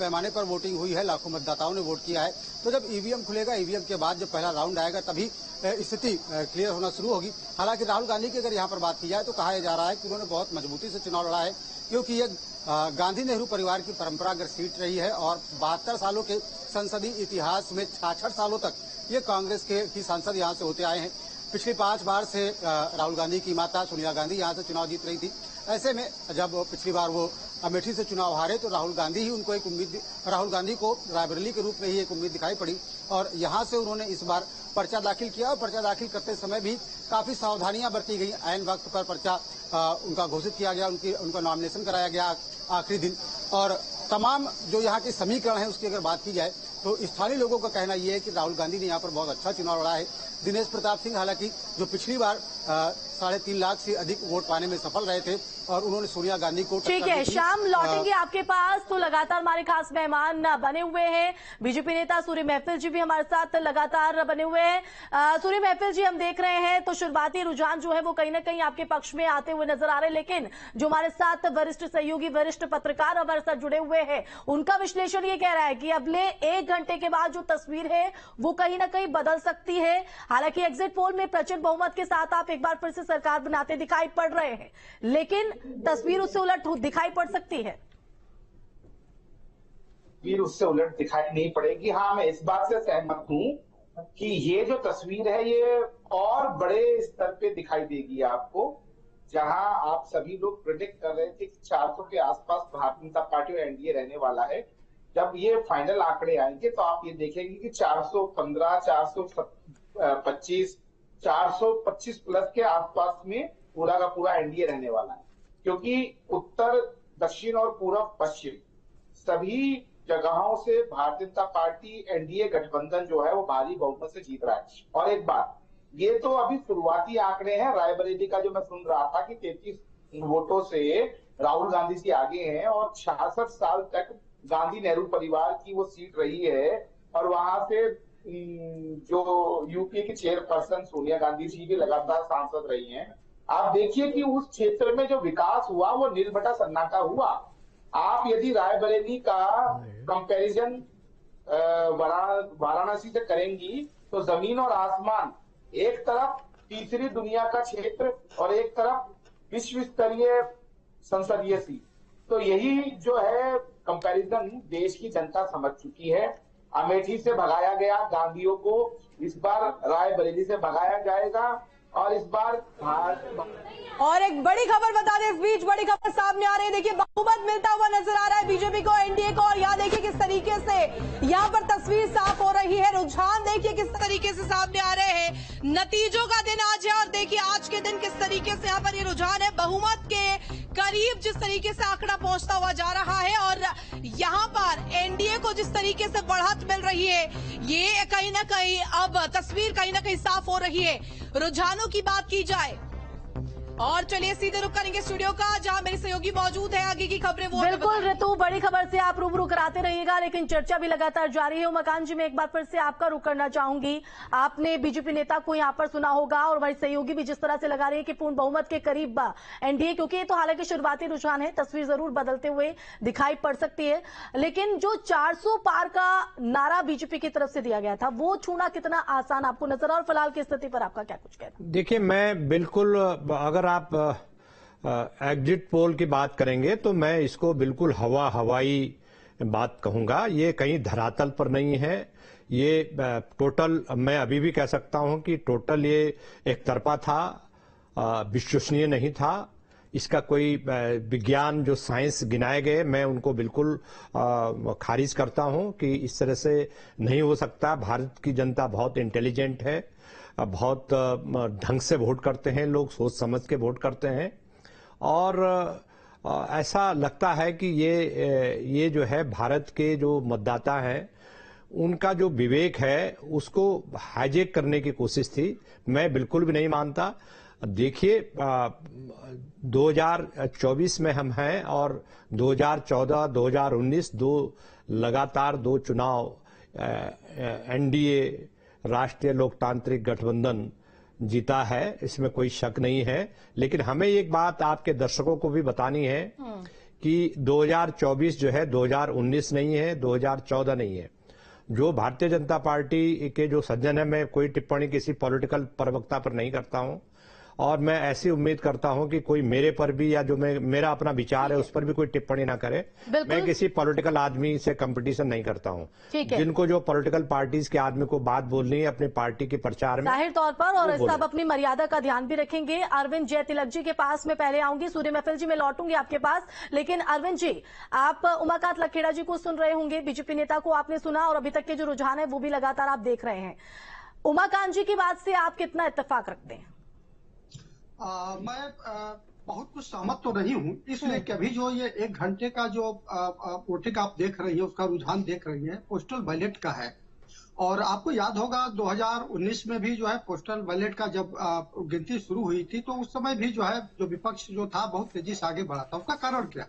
पैमाने पर वोटिंग हुई है, लाखों मतदाताओं ने वोट किया है। तो जब ईवीएम खुलेगा, ईवीएम के बाद जब पहला राउंड आएगा तभी स्थिति क्लियर होना शुरू होगी। हालांकि राहुल गांधी की अगर यहाँ पर बात की जाए तो कहा जा रहा है कि उन्होंने बहुत मजबूती से चुनाव लड़ा है, क्योंकि ये गांधी नेहरू परिवार की परंपरागत सीट रही है और 72 सालों के संसदीय इतिहास में 66 सालों तक ये कांग्रेस के ही सांसद यहाँ से होते आए हैं। पिछली 5 बार से राहुल गांधी की माता सोनिया गांधी यहाँ से चुनाव जीत रही थी। ऐसे में जब पिछली बार वो अमेठी से चुनाव हारे तो राहुल गांधी को रायबरेली के रूप में ही एक उम्मीद दिखाई पड़ी और यहाँ से उन्होंने इस बार पर्चा दाखिल किया और पर्चा दाखिल करते समय भी काफी सावधानियां बरती गई। ऐन वक्त पर पर्चा उनका घोषित किया गया, उनका नॉमिनेशन कराया गया आखिरी दिन। और तमाम जो यहाँ के समीकरण है उसकी अगर बात की जाए तो स्थानीय लोगों का कहना यह है कि राहुल गांधी ने यहाँ पर बहुत अच्छा चुनाव लड़ा है। दिनेश प्रताप सिंह हालांकि जो पिछली बार 3.5 लाख से अधिक वोट पाने में सफल रहे थे और उन्होंने सोनिया गांधी को ठीक है, शाम लौटेंगे आपके पास। तो लगातार हमारे खास मेहमान बने हुए हैं, बीजेपी नेता सूर्य महफिल जी भी हमारे साथ लगातार बने हुए हैं। सूर्य महफिल जी, हम देख रहे हैं तो शुरुआती रुझान जो है वो कहीं ना कहीं आपके पक्ष में आते हुए नजर आ रहे हैं, लेकिन जो हमारे साथ वरिष्ठ सहयोगी, वरिष्ठ पत्रकार हमारे साथ जुड़े हुए हैं, उनका विश्लेषण ये कह रहा है कि अगले 1 घंटे के बाद जो तस्वीर है वो कहीं ना कहीं बदल सकती है। हालांकि एग्जिट पोल में प्रचंड बहुमत के साथ आप एक बार फिर से सरकार बनाते दिखाई पड़ रहे हैं, लेकिन तस्वीर उससे उलट दिखाई पड़ सकती है। तस्वीर उससे उलट दिखाई नहीं पड़ेगी। हाँ, मैं इस बात से सहमत हूं कि ये जो तस्वीर है ये और बड़े स्तर पे दिखाई देगी आपको, जहां आप सभी लोग प्रेडिक्ट कर रहे थे कि 400 के आसपास भारतीय जनता पार्टी और एनडीए रहने वाला है। जब ये फाइनल आंकड़े आएंगे तो आप ये देखेंगे कि 415, 425, 425 प्लस के आसपास में पूरा का पूरा एनडीए रहने वाला है, क्योंकि उत्तर, दक्षिण और पूर्व, पश्चिम सभी जगहों से भारतीय जनता पार्टी एनडीए गठबंधन जो है वो भारी बहुमत से जीत रहा है। और एक बात, ये तो अभी शुरुआती आंकड़े हैं। रायबरेली का जो मैं सुन रहा था कि 33 वोटों से राहुल गांधी जी आगे हैं और 66 साल तक गांधी नेहरू परिवार की वो सीट रही है और वहां से जो यूपी की चेयरपर्सन सोनिया गांधी जी भी लगातार सांसद रही हैं। आप देखिए कि उस क्षेत्र में जो विकास हुआ वो नील बटा सन्नाटा हुआ। आप यदि रायबरेली का कंपैरिजन वाराणसी से करेंगी तो जमीन और आसमान, एक तरफ तीसरी दुनिया का क्षेत्र और एक तरफ विश्व स्तरीय संसदीय सीट। तो यही जो है कंपैरिजन देश की जनता समझ चुकी है। अमेठी से भगाया गया गांधीयों को, इस बार रायबरेली से भगाया जाएगा और इस बार और एक बड़ी खबर बता दें, इस बीच बड़ी खबर सामने आ रही है। देखिए, बहुमत मिलता हुआ नजर आ रहा है बीजेपी को, एनडीए को, और यहाँ देखिए किस तरीके से यहाँ पर तस्वीर साफ हो रही है। रुझान देखिए किस तरीके से सामने आ रहे हैं। नतीजों का दिन आज है और देखिए आज के दिन किस तरीके से यहाँ पर ये रुझान है। बहुमत के करीब जिस तरीके से आंकड़ा पहुंचता हुआ जा रहा है और यहाँ पर एनडीए को जिस तरीके से बढ़त मिल रही है, ये कहीं ना कहीं अब तस्वीर कहीं ना कहीं साफ हो रही है। रुझानों की बात की जाए और चलिए सीधे रुक करेंगे स्टूडियो का, जहां मेरे सहयोगी मौजूद है। आगे की खबरें वो बिल्कुल ऋतु, बड़ी खबर से आप रूबरू कराते रहिएगा, लेकिन चर्चा भी लगातार जारी है। उमाकांत जी, मैं एक बार फिर से आपका रुख करना चाहूंगी। आपने बीजेपी नेता को यहाँ पर सुना होगा और हमारी सहयोगी भी जिस तरह से लगा रही है कि पूर्ण बहुमत के करीब एनडीए, क्योंकि ये तो हालांकि शुरुआती रुझान है, तस्वीर जरूर बदलते हुए दिखाई पड़ सकती है, लेकिन जो 400 पार का नारा बीजेपी की तरफ से दिया गया था वो छूना कितना आसान आपको नजर, और फिलहाल की स्थिति पर आपका क्या कुछ कहना? देखिए, मैं बिल्कुल, अगर आप एग्जिट पोल की बात करेंगे तो मैं इसको बिल्कुल हवाई बात कहूंगा। ये कहीं धरातल पर नहीं है। ये टोटल, मैं अभी भी कह सकता हूं कि टोटल ये एक तरफा था, विश्वसनीय नहीं था। इसका कोई विज्ञान, जो साइंस गिनाए गए, मैं उनको बिल्कुल खारिज करता हूं कि इस तरह से नहीं हो सकता। भारत की जनता बहुत इंटेलिजेंट है, बहुत ढंग से वोट करते हैं लोग, सोच समझ के वोट करते हैं और ऐसा लगता है कि ये जो है भारत के जो मतदाता हैं उनका जो विवेक है उसको हाईजैक करने की कोशिश थी। मैं बिल्कुल भी नहीं मानता। देखिए, 2024 में हम हैं और 2014, 2019 लगातार दो चुनाव एनडीए, राष्ट्रीय लोकतांत्रिक गठबंधन जीता है, इसमें कोई शक नहीं है। लेकिन हमें एक बात आपके दर्शकों को भी बतानी है कि 2024 जो है 2019 नहीं है, 2014 नहीं है। जो भारतीय जनता पार्टी के जो सज्जन है, मैं कोई टिप्पणी किसी पॉलिटिकल प्रवक्ता पर नहीं करता हूं और मैं ऐसी उम्मीद करता हूं कि कोई मेरे पर भी या जो मेरा अपना विचार है उस पर भी कोई टिप्पणी ना करे। मैं किसी पॉलिटिकल आदमी से कंपटीशन नहीं करता हूं। जिनको जो पॉलिटिकल पार्टीज के आदमी को बात बोलनी है अपनी पार्टी के प्रचार में, जाहिर तौर पर, और सब अपनी मर्यादा का ध्यान भी रखेंगे। अरविंद जय तिलक जी के पास में पहले आऊंगी, सूर्य महफिल जी में लौटूंगी आपके पास, लेकिन अरविंद जी, आप उमाकांत लखेड़ा जी को सुन रहे होंगे, बीजेपी नेता को आपने सुना और अभी तक के जो रुझान है वो भी लगातार आप देख रहे हैं। उमाकांत जी की बात से आप कितना इत्तेफाक रखते हैं? मैं बहुत कुछ सहमत तो नहीं हूं, इसलिए कि अभी जो ये 1 घंटे का जो वोटिंग आप देख रही है, उसका रुझान देख रही है, पोस्टल बैलेट का है। और आपको याद होगा 2019 में भी जो है पोस्टल बैलेट का जब गिनती शुरू हुई थी, तो उस समय भी जो है जो विपक्ष जो था बहुत तेजी से आगे बढ़ा था। उसका कारण क्या?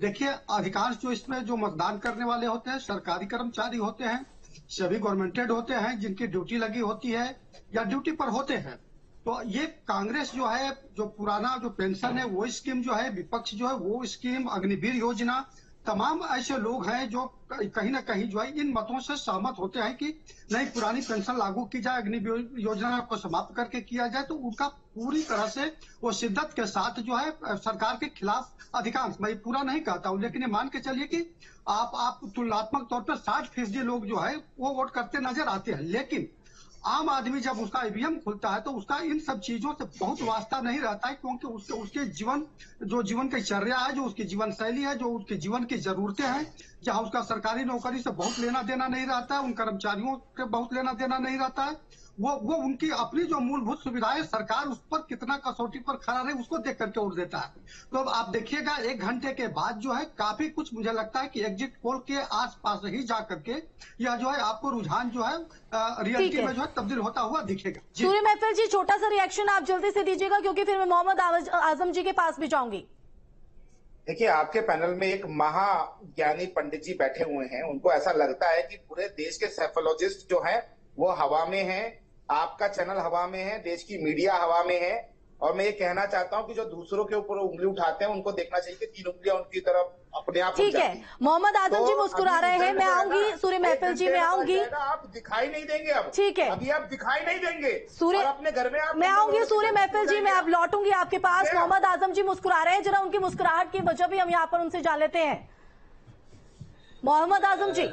देखिए, अधिकांश जो इसमें जो मतदान करने वाले होते हैं सरकारी कर्मचारी होते हैं, सभी गवर्नमेंटेड होते हैं, जिनकी ड्यूटी लगी होती है या ड्यूटी पर होते हैं। तो ये कांग्रेस जो है, जो पुराना जो पेंशन है वो स्कीम जो है, विपक्ष जो है वो स्कीम, अग्निवीर योजना, तमाम ऐसे लोग हैं जो कहीं ना कहीं जो है इन मतों से सहमत होते हैं कि नई पुरानी पेंशन लागू की जाए, अग्निवीर योजना को समाप्त करके किया जाए। तो उनका पूरी तरह से वो शिद्दत के साथ जो है सरकार के खिलाफ अधिकांश, मैं पूरा नहीं कहता हूं, लेकिन ये मान के चलिए कि आप तुलनात्मक तौर पर 60% लोग जो है वो वोट करते नजर आते हैं। लेकिन आम आदमी जब उसका ईवीएम खुलता है तो उसका इन सब चीजों से बहुत वास्ता नहीं रहता है, क्योंकि उसके जीवन की चर्या है, जो उसकी जीवन शैली है, जो उसके जीवन की जरूरतें हैं, जहां उसका सरकारी नौकरी से बहुत लेना देना नहीं रहता है, उन कर्मचारियों से बहुत लेना देना नहीं रहता है, वो उनकी अपनी जो मूलभूत सुविधाएं सरकार उस पर कितना कसौटी पर खड़ा रहे उसको देख करके वोट देता है। तो अब आप देखिएगा 1 घंटे के बाद जो है काफी कुछ मुझे लगता है कि एग्जिट पोल के आसपास ही जा करके यह जो है आपको रुझान जो है रियलिटी में जो है तब्दील होता हुआ दिखेगा। सूर्य महफिल जी, छोटा सा रिएक्शन आप जल्दी से दीजिएगा, क्योंकि फिर मैं मोहम्मद आजम जी के पास भी जाऊंगी। देखिए, आपके पैनल में एक महाज्ञानी पंडित जी बैठे हुए हैं, उनको ऐसा लगता है कि पूरे देश के सेफोलॉजिस्ट जो है वो हवा में है, आपका चैनल हवा में है, देश की मीडिया हवा में है। और मैं ये कहना चाहता हूं कि जो दूसरों के ऊपर उंगली उठाते हैं उनको देखना चाहिए कि 3 उंगलियां उनकी तरफ अपने आप। ठीक है, मोहम्मद आजम जी मुस्कुरा रहे हैं, मैं आऊंगी सूर्य महफिल जी, मैं आऊंगी। आप दिखाई नहीं देंगे अब, ठीक है, अभी आप दिखाई नहीं देंगे सूर्य, अपने घर में आप, मैं आऊंगी सूर्य महफिल जी, मैं अब लौटूंगी आपके पास। मोहम्मद आजम जी मुस्कुरा रहे हैं, जरा उनकी मुस्कुराहट की वजह भी हम यहाँ पर उनसे जान लेते हैं। मोहम्मद आजम जी,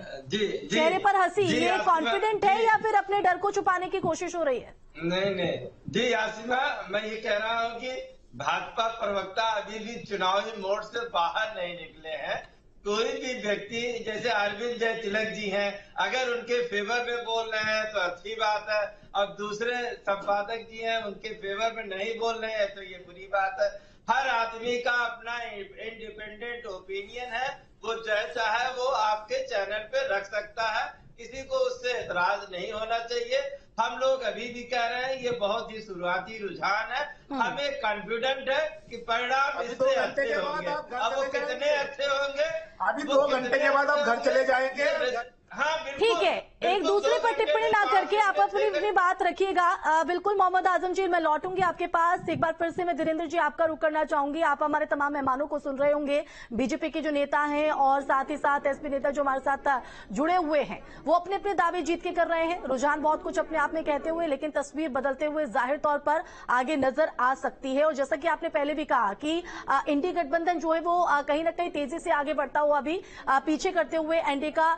चेहरे पर हंसी, ये कॉन्फिडेंट है या फिर अपने डर को छुपाने की कोशिश हो रही है? नहीं जी यासीमा, मैं ये कह रहा हूँ कि भाजपा प्रवक्ता अभी भी चुनावी मोड से बाहर नहीं निकले हैं। कोई भी व्यक्ति जैसे अरविंद जय तिलक जी हैं, अगर उनके फेवर में बोल रहे हैं तो अच्छी बात है, अब दूसरे संपादक जी हैं उनके फेवर में नहीं बोल रहे हैं तो ये बुरी बात है। हर आदमी का अपना इंडिपेंडेंट ओपिनियन है, वो जैसा है वो आपके चैनल पे रख सकता है, किसी को उससे एतराज नहीं होना चाहिए। हम लोग अभी भी कह रहे हैं ये बहुत ही शुरुआती रुझान है, हमें कॉन्फिडेंट है कि परिणाम इससे अच्छे होंगे। अब वो कितने अच्छे होंगे, अभी 2 घंटे के बाद आप घर चले जाएंगे। हाँ ठीक है, एक दूसरे पर टिप्पणी ना करके आप अपनी बात रखिएगा। बिल्कुल मोहम्मद आजम जी, मैं लौटूंगी आपके पास। एक बार फिर से मैं धीरेन्द्र जी आपका रुख करना चाहूंगी। आप हमारे तमाम मेहमानों को सुन रहे होंगे, बीजेपी के जो नेता हैं और साथ ही साथ एसपी नेता जो हमारे साथ जुड़े हुए हैं, वो अपने अपने दावे जीत के कर रहे हैं। रुझान बहुत कुछ अपने आप में कहते हुए, लेकिन तस्वीर बदलते हुए जाहिर तौर पर आगे नजर आ सकती है। और जैसा कि आपने पहले भी कहा कि इंडी गठबंधन जो है वो कहीं ना कहीं तेजी से आगे बढ़ता हुआ अभी पीछे करते हुए एनडीए का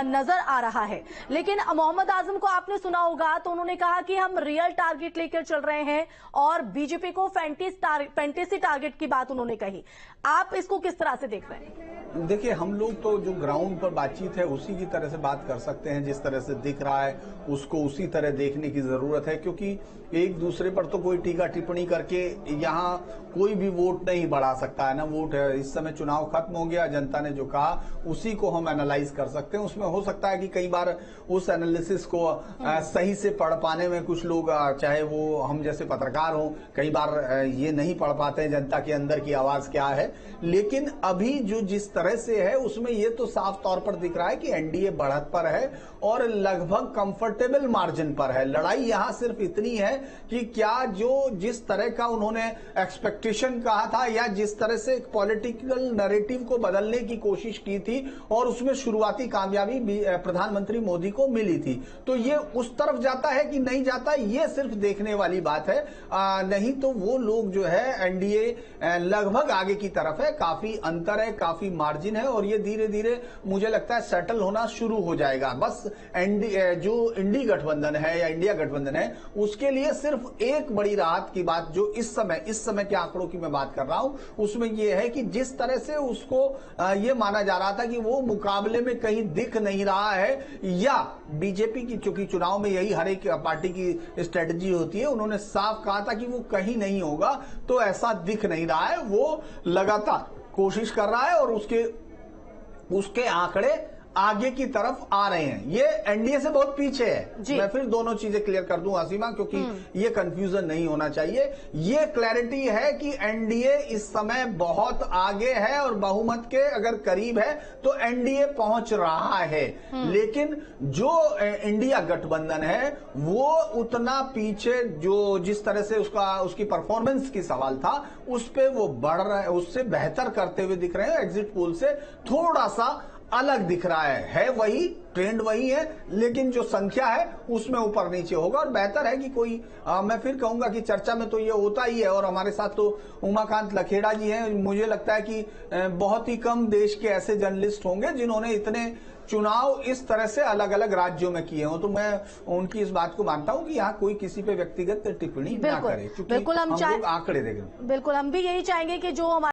नजर आ रहा है। लेकिन मोहम्मद आजम को आपने सुना होगा तो उन्होंने कहा कि हम रियल टारगेट लेकर चल रहे हैं और बीजेपी को फैंटेसी टारगेट की बात उन्होंने कही। आप इसको किस तरह से देख रहे हैं? देखिए, हम लोग तो जो ग्राउंड पर बातचीत है उसी की तरह से बात कर सकते हैं, जिस तरह से दिख रहा है उसको उसी तरह देखने की जरूरत है, क्योंकि एक दूसरे पर तो कोई टीका टिप्पणी करके यहाँ कोई भी वोट नहीं बढ़ा सकता है ना। वोट है, इस समय चुनाव खत्म हो गया, जनता ने जो कहा उसी को हम एनालाइज कर सकते हैं। उसमें हो सकता है कि कई बार उस एनालिसिस को सही से पढ़ पाने में कुछ लोग, चाहे वो हम जैसे पत्रकार हों, कई बार ये नहीं पढ़ पाते हैं जनता के अंदर की आवाज क्या है। लेकिन अभी जो जिस तरह से है उसमें ये तो साफ तौर पर दिख रहा है कि एनडीए बढ़त पर है और लगभग कंफर्टेबल मार्जिन पर है। लड़ाई यहां सिर्फ इतनी है कि क्या जो जिस तरह का उन्होंने एक्सपेक्टेशन कहा था या जिस तरह से एक पॉलिटिकल नैरेटिव को बदलने की कोशिश की थी और उसमें शुरुआती कामयाबी प्रधानमंत्री मोदी को मिली थी, तो ये उस तरफ जाता है कि नहीं जाता, ये सिर्फ देखने वाली बात है। नहीं तो वो लोग जो है एनडीए लगभग आगे की तरफ है, काफी अंतर है, काफी मार्जिन है और ये धीरे धीरे मुझे लगता है सेटल होना शुरू हो जाएगा। बस जो इंडी गठबंधन है या इंडिया गठबंधन है उसके लिए सिर्फ एक बड़ी राहत की बात जो इस समय के आंकड़ों की मैं बात कर रहा हूं उसमें यह है कि जिस तरह से उसको यह माना जा रहा था कि वो मुकाबले में कहीं दिख नहीं रहा है, या बीजेपी की चूंकि चुनाव में यही हर एक पार्टी की स्ट्रेटजी होती है, उन्होंने साफ कहा था कि वो कहीं नहीं होगा, तो ऐसा दिख नहीं रहा है। वो लगातार कोशिश कर रहा है और उसके आंकड़े आगे की तरफ आ रहे हैं। ये एनडीए से बहुत पीछे है। मैं फिर दोनों चीजें क्लियर कर दूं आसिमा, क्योंकि ये कंफ्यूजन नहीं होना चाहिए। ये क्लैरिटी है कि एनडीए इस समय बहुत आगे है और बहुमत के अगर करीब है तो एनडीए पहुंच रहा है। लेकिन जो इंडिया गठबंधन है वो उतना पीछे, जो जिस तरह से उसकी परफॉर्मेंस की सवाल था उस पर वो बढ़ रहा है, उससे बेहतर करते हुए दिख रहे हैं। एग्जिट पोल से थोड़ा सा अलग दिख रहा है वही ट्रेंड वही है, लेकिन जो संख्या है उसमें ऊपर नीचे होगा और बेहतर है कि कोई मैं फिर कहूंगा कि चर्चा में तो ये होता ही है। और हमारे साथ तो उमाकांत लखेड़ा जी हैं। मुझे लगता है कि बहुत ही कम देश के ऐसे जर्नलिस्ट होंगे जिन्होंने इतने चुनाव इस तरह से अलग अलग राज्यों में किए हों, तो मैं उनकी इस बात को मानता हूं कि यहाँ कोई किसी पे व्यक्तिगत टिप्पणी ना करे, क्योंकि हम लोग आंकड़े देखें। बिल्कुल हम भी यही चाहेंगे कि जो